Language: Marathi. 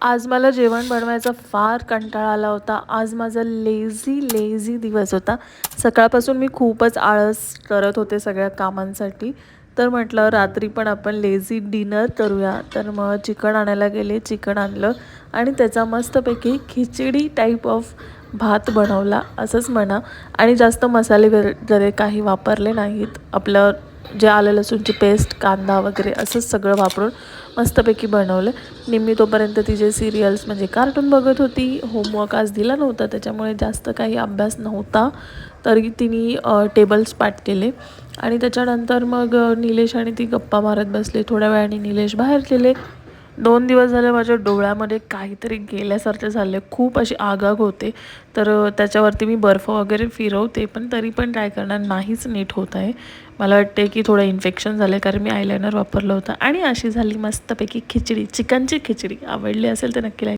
आज मला जेवण बनवायचा फार कंटाळा आला होता. आज माझा लेझी दिवस होता. सकाळपासून मी खूपच आळस करत होते सगळ्या कामांसाठी. तर म्हटलं रात्री पण आपण लेझी डिनर करूया. तर मग चिकन आणायला गेले, चिकन आणलं आणि त्याचा मस्तपैकी खिचडी टाईप ऑफ भात बनवला असंच म्हणा. आणि जास्त मसाले वगैरे काही वापरले नाहीत. आपलं जे आलं लसूणची पेस्ट, कांदा वगैरे असंच सगळं वापरून मस्तपैकी बनवलं. निम्मी तोपर्यंत तिचे सिरियल्स म्हणजे कार्टून बघत होती. होमवर्क आज दिला नव्हता त्याच्यामुळे जास्त काही अभ्यास नव्हता. तरी तिने टेबल्स पाठ केले आणि त्याच्यानंतर मग निलेश आणि ती गप्पा मारत बसले. थोड्या वेळाने निलेश बाहेर गेले. 2 दिवस झाले माझ्या डोळ्यामध्ये काहीतरी गेल्यासारखे झाले. खूप अशी आग होते. तर त्याच्यावरती मी बर्फ वगैरे फिरवते पण तरी पण काय करणार, नाहीच नीट होत आहे. मला वाटते की थोडं इन्फेक्शन झालं आहे कारण मी आयलायनर वापरलं होतं. आणि अशी झाली मस्तपैकी खिचडी, चिकनची खिचडी. आवडली असेल तर नक्की लाईक